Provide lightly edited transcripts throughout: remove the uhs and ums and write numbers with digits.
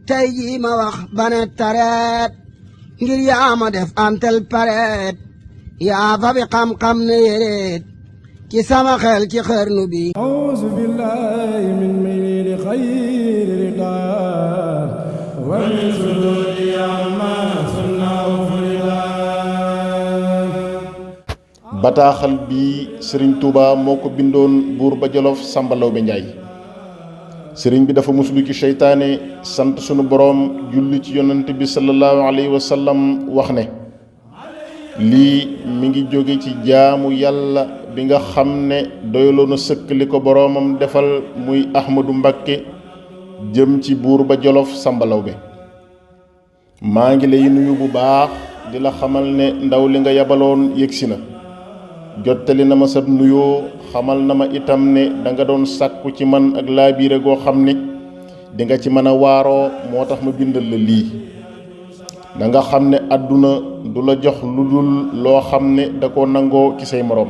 tey jii ma wax bane tareet ngir yaa ma def antel pareet yaa fa bi xam-xam ne yéreet ci sama xel ci xarnu bi. A'uuzu billaahi min mayli xayri ridaar wa min suruuri ammaa sunnaa bataaxal bi sëriñ Touba moo ko bindoon buur ba Jolof Samba Lawbe Njaay sëriñ bi dafa muslu ci seytaane sant sunu boroom julli ci yonent bi sallallahu alayhi wa sallam wax ne lii mi ngi jóge ci jaamu yàlla bi nga xam ne doyloo na sëkk li ko boroomam defal muy Ahmadu Mbakke jëm ci buur ba Jolof Samba Lawbe maa ngi lay nuyu bu baax di la xamal ne ndaw li nga yabaloon yegsi na jottali na ma sab nuyoo xamal na ma itam ne danga doon sàkku ci man ak laabiire goo xam ne dinga ci mën a waaroo moo tax ma bindal la lii danga xam ne àdduna du la jox lu dul loo xam ne da ko nangoo ci say moroom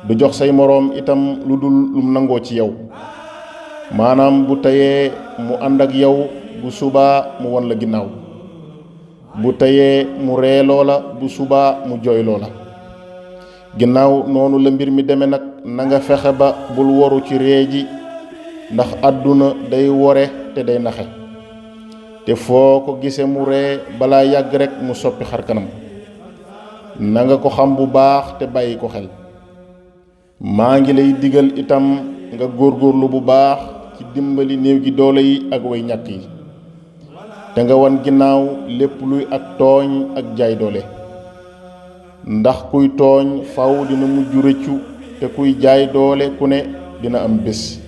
du jox say moroom itam lu dul lum nangoo ci yow maanaam bu teyee mu ànd ak yow bu subaa mu won la ginnaaw bu teyee mu reeloo la bu subaa mu jooyloo la ginnaaw noonu la mbir mi deme nag na nga fexe ba bul woru ci ree ji ndax àdduna day wore te day naxe te foo ko gise mu ree balaa yàgg rekk mu soppi xar kanam na nga ko xam bu baax te bàyyi ko xel maa ngi lay digal itam nga góorgóorlu bu baax ci dimbali néew gi doole yi ak way ñàkk yi te nga wan ginnaaw lépp luy ak tooñ ak jaay doole ndax kuy tooñ faw dina mujj rëccu te kuy jaay doole ku ne dina am bés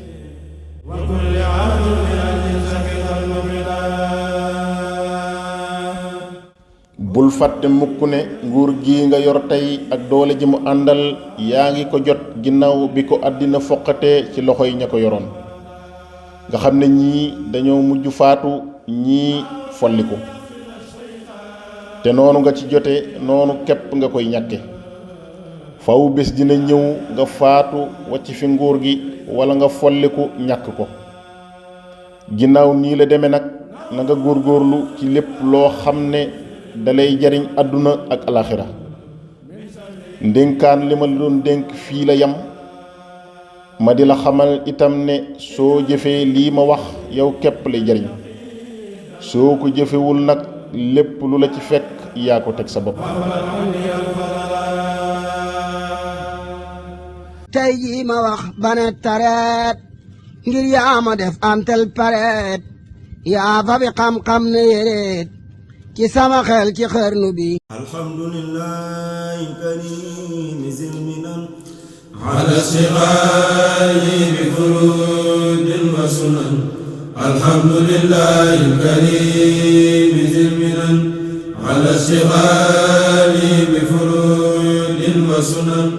bul fàtte mukk ne nguur gi nga yor tey ak doole ji mu àndal yaa ngi ko jot ginnaaw bi ko àddina foqatee ci loxo yi ña ko yoroon nga xam ne ñii dañoo mujj faatu ñii folliku te noonu nga ci jote noonu képp nga koy ñàkke faw bés dina ñëw nga faatu wàcc fi nguur gi walla nga folliku ñàkk ko ginnaaw nii la deme nag na nga góorgóorlu ci lépp loo xam ne dalay jariñ àdduna ak alaxira ndénkaan li ma la doon dénk fii la yam ma di la xamal itam ne soo jëfee lii ma wax yow képp lay jariñ soo ko jëfewul nag lépp lu la ci fekk yaa ko teg sa bopp tey jii ma wax bane tareet ngir yaa ma def antel pareet yaa fa bi xam-xam ne yéreet ci sama xel ci xarnu bi. alhamdulillahi karim zilminan ala shighali bi furudin wa sunan alhamdulillahi karim zilminan ala shighali bi furudin wa sunan